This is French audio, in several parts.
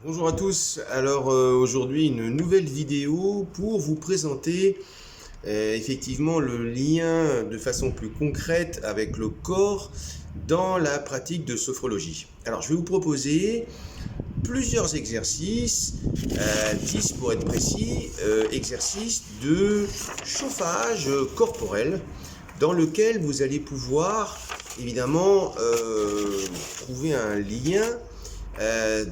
Bonjour à tous, alors aujourd'hui une nouvelle vidéo pour vous présenter effectivement le lien de façon plus concrète avec le corps dans la pratique de sophrologie. Alors je vais vous proposer plusieurs exercices, 10 pour être précis, exercices de chauffage corporel dans lequel vous allez pouvoir évidemment trouver un lien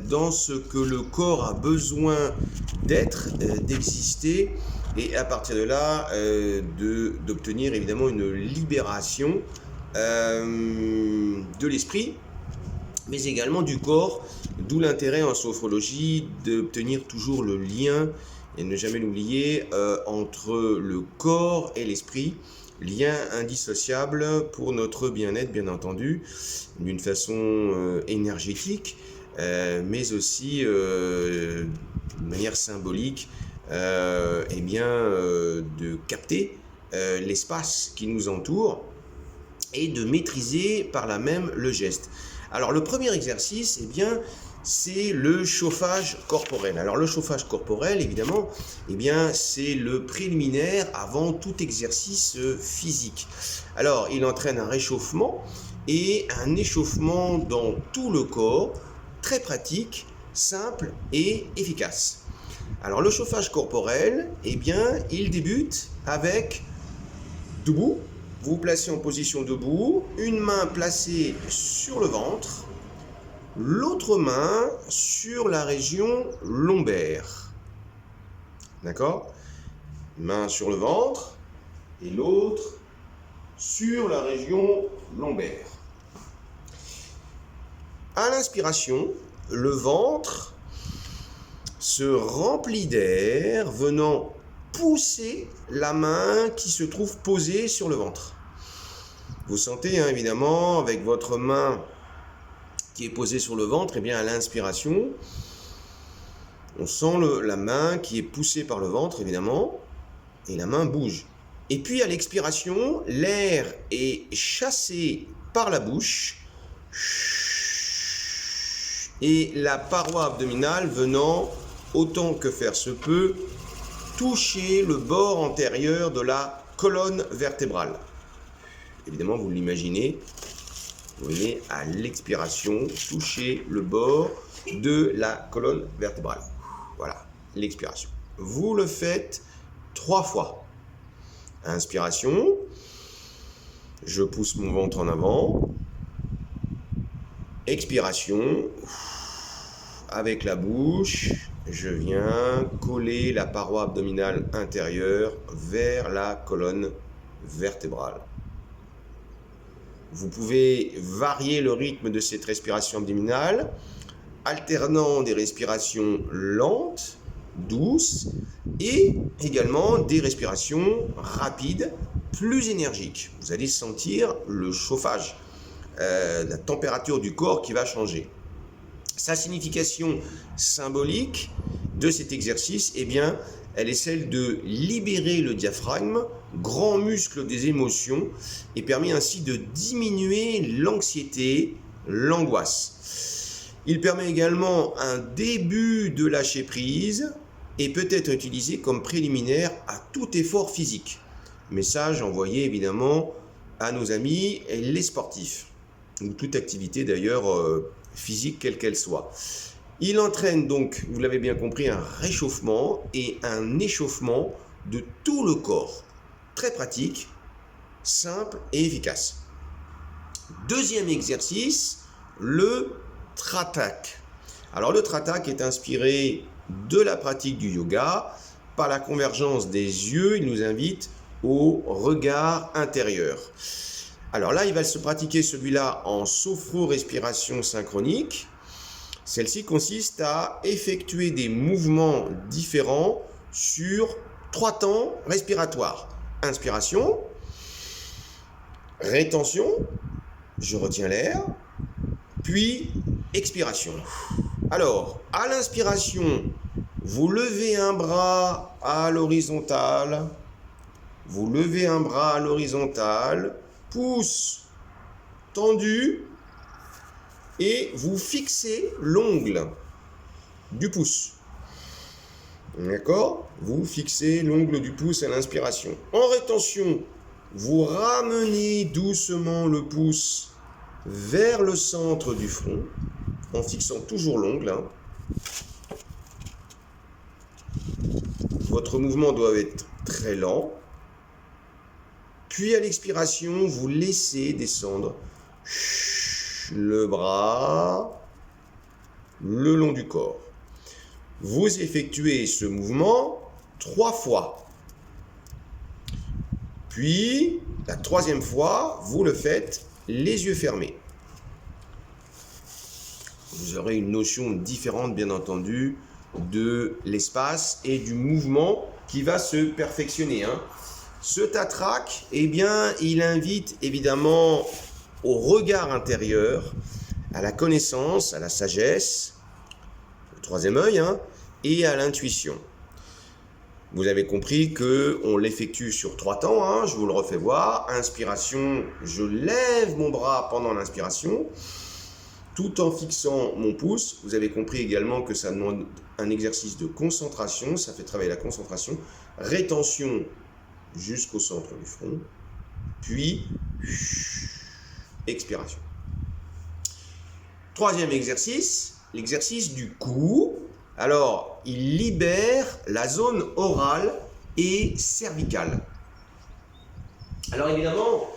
dans ce que le corps a besoin d'être, d'exister, et à partir de là, d'obtenir évidemment une libération de l'esprit, mais également du corps, d'où l'intérêt en sophrologie d'obtenir toujours le lien, et ne jamais l'oublier, entre le corps et l'esprit, lien indissociable pour notre bien-être, bien entendu, d'une façon énergétique, mais aussi de manière symbolique, de capter l'espace qui nous entoure et de maîtriser par là même le geste. Alors le premier exercice, c'est le chauffage corporel. Alors le chauffage corporel, évidemment, c'est le préliminaire avant tout exercice physique. Alors il entraîne un réchauffement et un échauffement dans tout le corps, très pratique, simple et efficace. Alors le chauffage corporel, il débute avec debout. Vous vous placez en position debout, une main placée sur le ventre, l'autre main sur la région lombaire. D'accord? Main sur le ventre et l'autre sur la région lombaire. À l'inspiration, le ventre se remplit d'air venant pousser la main qui se trouve posée sur le ventre. Vous sentez évidemment avec votre main qui est posée sur le ventre, à l'inspiration, on sent la main qui est poussée par le ventre évidemment, et la main bouge. Et puis à l'expiration, l'air est chassé par la bouche, et la paroi abdominale venant, autant que faire se peut, toucher le bord antérieur de la colonne vertébrale. Évidemment, vous l'imaginez, vous voyez, à l'expiration, toucher le bord de la colonne vertébrale. Voilà, l'expiration. Vous le faites 3 fois. Inspiration, je pousse mon ventre en avant. Expiration, avec la bouche, je viens coller la paroi abdominale intérieure vers la colonne vertébrale. Vous pouvez varier le rythme de cette respiration abdominale, alternant des respirations lentes, douces, et également des respirations rapides, plus énergiques. Vous allez sentir le chauffage, la température du corps qui va changer. Sa signification symbolique de cet exercice, elle est celle de libérer le diaphragme, grand muscle des émotions, et permet ainsi de diminuer l'anxiété, l'angoisse. Il permet également un début de lâcher prise et peut être utilisé comme préliminaire à tout effort physique. Message envoyé évidemment à nos amis les sportifs, ou toute activité d'ailleurs physique quelle qu'elle soit. Il entraîne donc, vous l'avez bien compris, un réchauffement et un échauffement de tout le corps. Très pratique, simple et efficace. Deuxième exercice, le Tratak. Alors le Tratak est inspiré de la pratique du yoga. Par la convergence des yeux, il nous invite au regard intérieur. Alors là, il va se pratiquer celui-là en sophro-respiration synchronique. Celle-ci consiste à effectuer des mouvements différents sur 3 temps respiratoires. Inspiration, rétention, je retiens l'air, puis expiration. Alors, à l'inspiration, vous levez un bras à l'horizontale, pouce tendu, et vous fixez l'ongle. du pouce. D'accord? Vous fixez l'ongle du pouce à l'inspiration. En rétention, vous ramenez doucement le pouce vers le centre du front, en fixant toujours l'ongle. Votre mouvement doit être très lent. Puis à l'expiration, vous laissez descendre le bras le long du corps. Vous effectuez ce mouvement 3 fois. Puis, la 3e fois, vous le faites les yeux fermés. Vous aurez une notion différente, bien entendu, de l'espace et du mouvement qui va se perfectionner. Ce tatrak, eh bien, il invite évidemment au regard intérieur, à la connaissance, à la sagesse, au 3e œil, et à l'intuition. Vous avez compris qu'on l'effectue sur 3 temps, je vous le refais voir. Inspiration, je lève mon bras pendant l'inspiration, tout en fixant mon pouce. Vous avez compris également que ça demande un exercice de concentration, ça fait travailler la concentration. Rétention jusqu'au centre du front, puis expiration. 3e exercice, l'exercice du cou. Alors, il libère la zone orale et cervicale. Alors évidemment,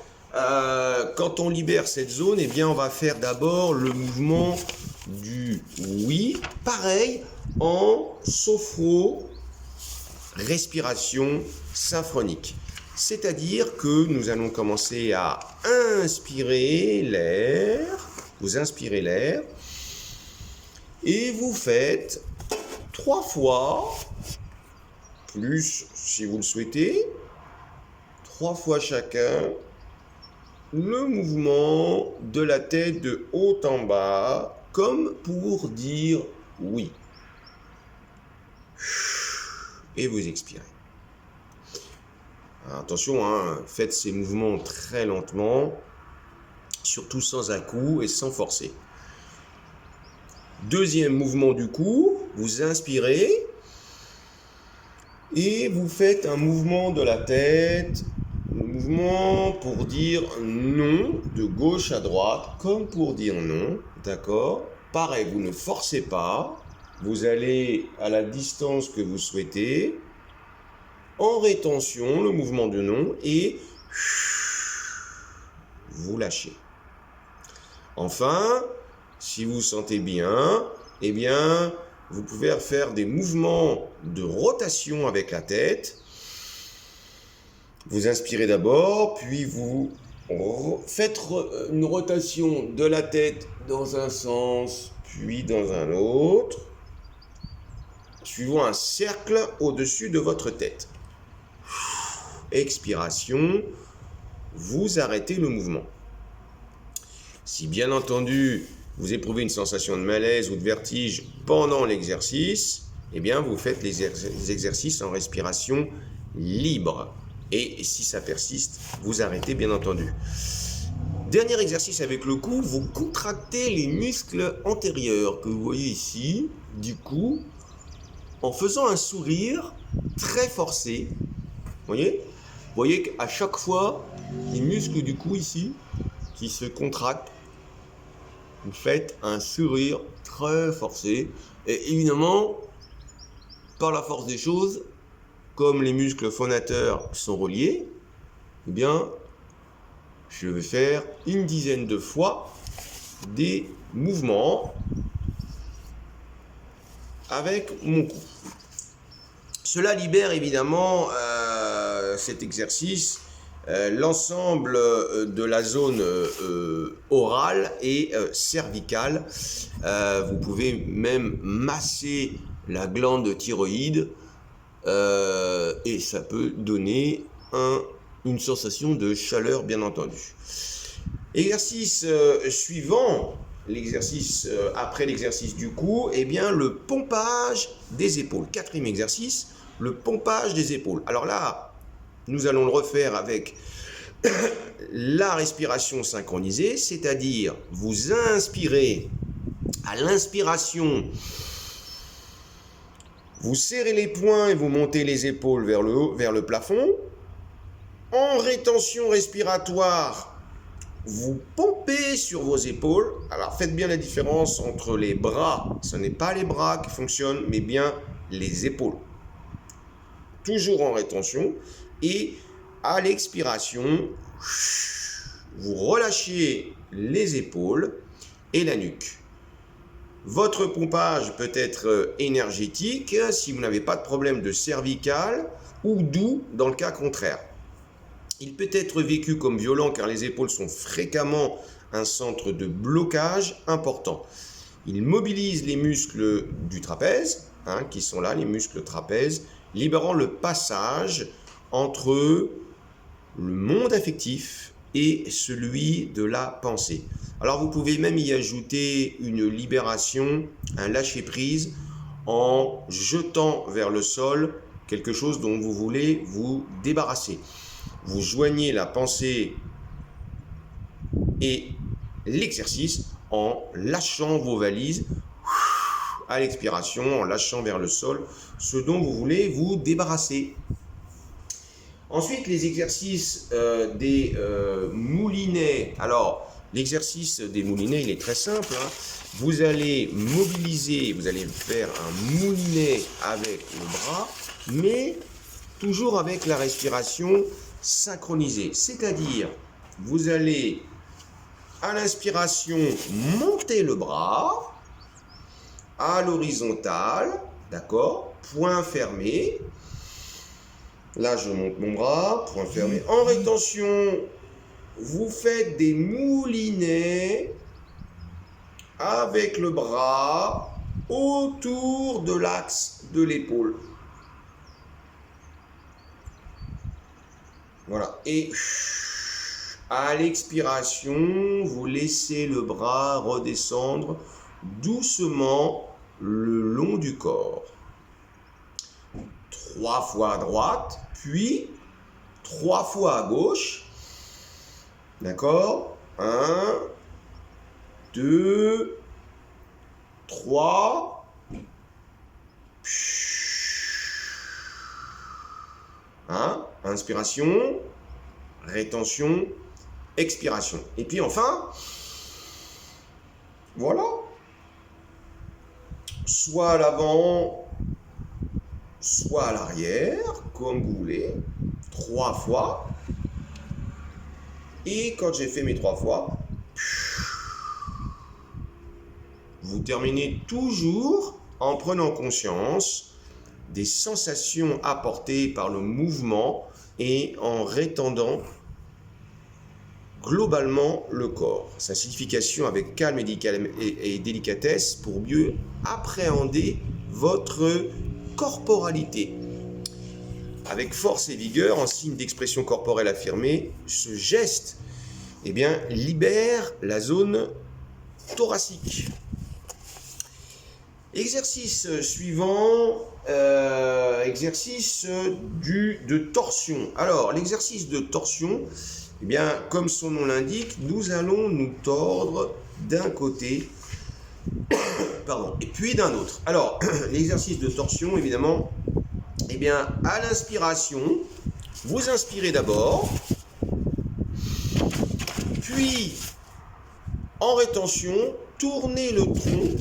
quand on libère cette zone, eh bien, on va faire d'abord le mouvement du oui, pareil, en sophro-respiration symphonique. C'est-à-dire que nous allons commencer à inspirer l'air, vous inspirez l'air, et vous faites 3 fois, plus si vous le souhaitez, 3 fois chacun, le mouvement de la tête de haut en bas, comme pour dire oui. Et vous expirez. Alors, attention, faites ces mouvements très lentement, surtout sans à-coups et sans forcer. 2e mouvement du cou, vous inspirez et vous faites un mouvement de la tête, le mouvement pour dire non, de gauche à droite, comme pour dire non, d'accord? Pareil, vous ne forcez pas, vous allez à la distance que vous souhaitez, en rétention, le mouvement de non, et vous lâchez. Enfin, si vous sentez bien, eh bien, vous pouvez faire des mouvements de rotation avec la tête. Vous inspirez d'abord, puis vous faites une rotation de la tête dans un sens, puis dans un autre, suivant un cercle au-dessus de votre tête. Expiration, vous arrêtez le mouvement. Si bien entendu, vous éprouvez une sensation de malaise ou de vertige pendant l'exercice, eh bien, vous faites les exercices en respiration libre. Et si ça persiste, vous arrêtez, bien entendu. Dernier exercice avec le cou, vous contractez les muscles antérieurs que vous voyez ici, du cou, en faisant un sourire très forcé. Vous voyez qu'à chaque fois, les muscles du cou ici, qui se contractent, vous faites un sourire très forcé. Et évidemment, par la force des choses, comme les muscles phonateurs sont reliés, eh bien, je vais faire une dizaine de fois des mouvements avec mon cou. Cela libère évidemment cet exercice, l'ensemble de la zone orale et cervicale. Vous pouvez même masser la glande thyroïde et ça peut donner une sensation de chaleur, bien entendu. Exercice suivant, l'exercice après l'exercice du cou, eh bien le pompage des épaules. 4e exercice, le pompage des épaules. Alors là, nous allons le refaire avec la respiration synchronisée, c'est-à-dire vous inspirez à l'inspiration, Vous serrez les poings et vous montez les épaules vers le haut, vers le plafond. En rétention respiratoire, vous pompez sur vos épaules. Alors faites bien la différence entre les bras. Ce n'est pas les bras qui fonctionnent, mais bien les épaules. Toujours en rétention. Et à l'expiration, vous relâchez les épaules et la nuque. Votre pompage peut être énergétique si vous n'avez pas de problème de cervical ou doux dans le cas contraire. Il peut être vécu comme violent car les épaules sont fréquemment un centre de blocage important. Il mobilise les muscles du trapèze, qui sont là, les muscles trapèzes, libérant le passage entre le monde affectif et celui de la pensée. Alors vous pouvez même y ajouter une libération, un lâcher-prise en jetant vers le sol quelque chose dont vous voulez vous débarrasser. Vous joignez la pensée et l'exercice en lâchant vos valises à l'expiration, en lâchant vers le sol ce dont vous voulez vous débarrasser. Ensuite, les exercices des moulinets. Alors, l'exercice des moulinets, il est très simple. Vous allez mobiliser, vous allez faire un moulinet avec le bras, mais toujours avec la respiration synchronisée. C'est-à-dire, vous allez, à l'inspiration, monter le bras à l'horizontale, d'accord, point fermé. Là, je monte mon bras, point fermé. En rétention, vous faites des moulinets avec le bras autour de l'axe de l'épaule. Voilà. Et à l'expiration, vous laissez le bras redescendre doucement le long du corps. 3 fois à droite, puis 3 fois à gauche. D'accord? 1, 2, 3. Inspiration, rétention, expiration. Et puis enfin, voilà. Soit à l'avant, soit à l'arrière, comme vous voulez, 3 fois. Et quand j'ai fait mes 3 fois, vous terminez toujours en prenant conscience des sensations apportées par le mouvement et en rétendant globalement le corps. Sa signification avec calme et délicatesse pour mieux appréhender votre corporalité. Avec force et vigueur, en signe d'expression corporelle affirmée, ce geste libère la zone thoracique. Exercice suivant, exercice de torsion. Alors, l'exercice de torsion, comme son nom l'indique, nous allons nous tordre d'un côté et puis d'un autre. Alors, l'exercice de torsion, évidemment, à l'inspiration, vous inspirez d'abord, puis en rétention, tournez le tronc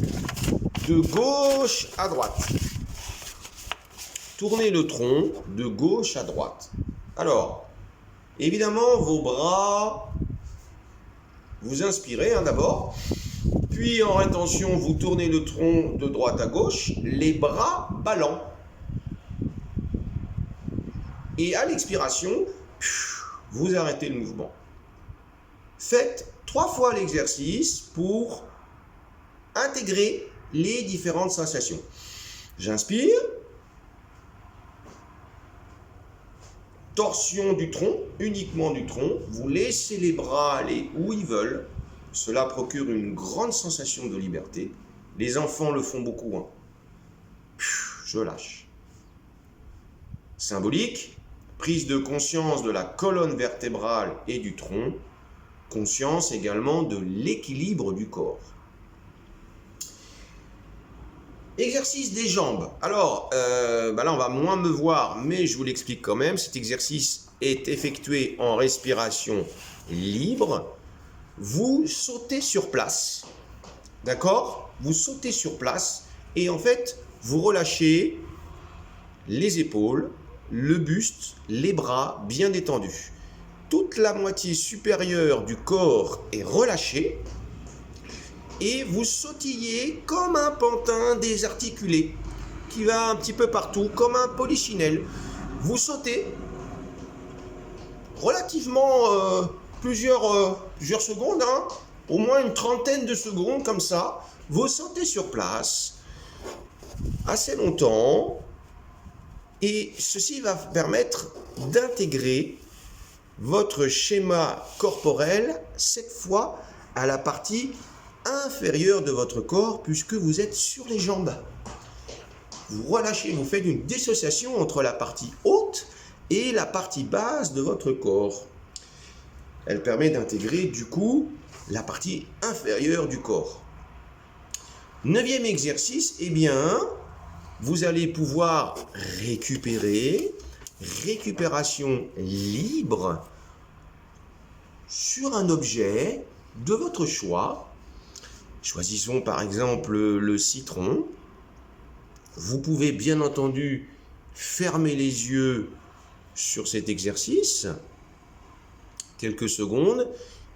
de gauche à droite. Tournez le tronc de gauche à droite. Alors, évidemment, vos bras, vous inspirez d'abord, puis en rétention, vous tournez le tronc de droite à gauche, les bras ballants. Et à l'expiration, vous arrêtez le mouvement. Faites 3 fois l'exercice pour intégrer les différentes sensations. J'inspire. Torsion du tronc, uniquement du tronc. Vous laissez les bras aller où ils veulent. Cela procure une grande sensation de liberté. Les enfants le font beaucoup. Je lâche. Symbolique. Prise de conscience de la colonne vertébrale et du tronc, conscience également de l'équilibre du corps. Exercice des jambes. Alors, là, on va moins me voir, mais je vous l'explique quand même. Cet exercice est effectué en respiration libre. Vous sautez sur place, d'accord? Vous sautez sur place et en fait, vous relâchez les épaules, le buste, les bras bien détendus. Toute la moitié supérieure du corps est relâchée et vous sautillez comme un pantin désarticulé qui va un petit peu partout, comme un polichinelle. Vous sautez relativement plusieurs secondes, hein, au moins une trentaine de secondes comme ça. Vous sautez sur place assez longtemps et ceci va permettre d'intégrer votre schéma corporel, cette fois à la partie inférieure de votre corps puisque vous êtes sur les jambes. Vous relâchez, vous faites une dissociation entre la partie haute et la partie basse de votre corps. Elle permet d'intégrer du coup la partie inférieure du corps. 9e exercice, eh bien, vous allez pouvoir récupérer, récupération libre sur un objet de votre choix. Choisissons par exemple le citron. Vous pouvez bien entendu fermer les yeux sur cet exercice quelques secondes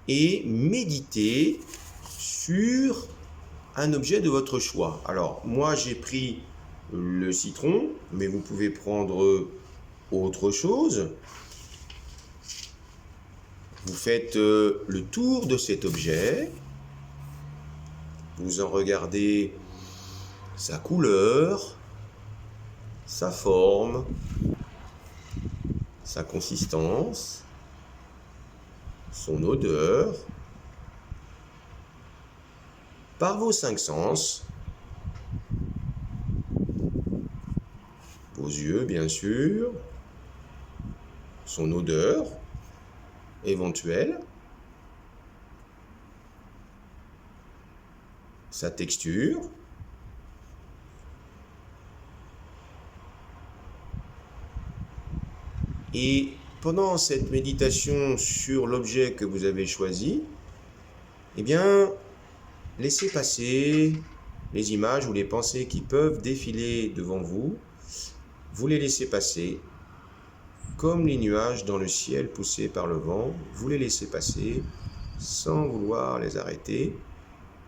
et méditer sur un objet de votre choix. Alors moi j'ai pris le citron, mais vous pouvez prendre autre chose. Vous faites le tour de cet objet. Vous en regardez sa couleur, sa forme, sa consistance, son odeur. Par vos 5 sens, vos yeux bien sûr, son odeur éventuelle, sa texture, et pendant cette méditation sur l'objet que vous avez choisi, eh bien, laissez passer les images ou les pensées qui peuvent défiler devant vous. Vous les laissez passer comme les nuages dans le ciel poussés par le vent. Vous les laissez passer sans vouloir les arrêter,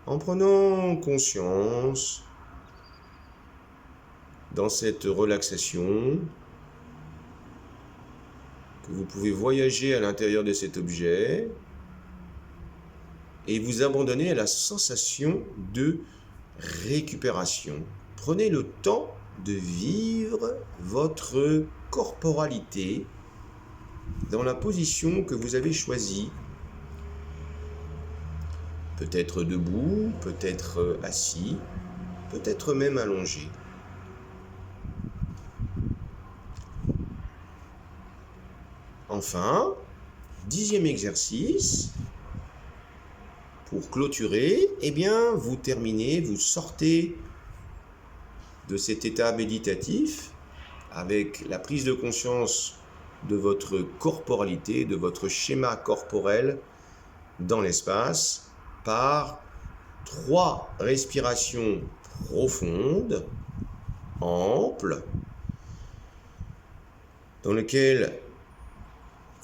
en prenant conscience dans cette relaxation que vous pouvez voyager à l'intérieur de cet objet et vous abandonner à la sensation de récupération. Prenez le temps de vivre votre corporalité dans la position que vous avez choisie. Peut-être debout, peut-être assis, peut-être même allongé. Enfin, 10e exercice, pour clôturer, eh bien, vous terminez, vous sortez de cet état méditatif avec la prise de conscience de votre corporalité, de votre schéma corporel dans l'espace par 3 respirations profondes, amples, dans lesquelles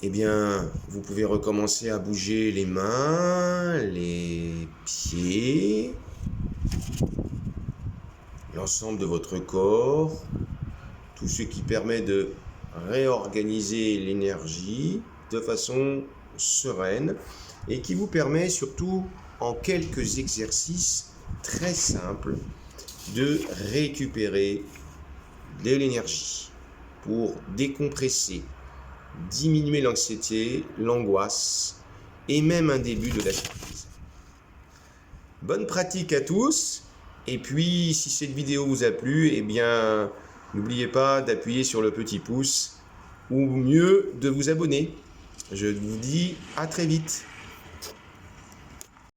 eh bien, vous pouvez recommencer à bouger les mains, les pieds, l'ensemble de votre corps, tout ce qui permet de réorganiser l'énergie de façon sereine et qui vous permet surtout en quelques exercices très simples de récupérer de l'énergie pour décompresser, diminuer l'anxiété, l'angoisse et même un début de la surprise. Bonne pratique à tous, et puis si cette vidéo vous a plu, eh bien n'oubliez pas d'appuyer sur le petit pouce ou mieux de vous abonner. Je vous dis à très vite.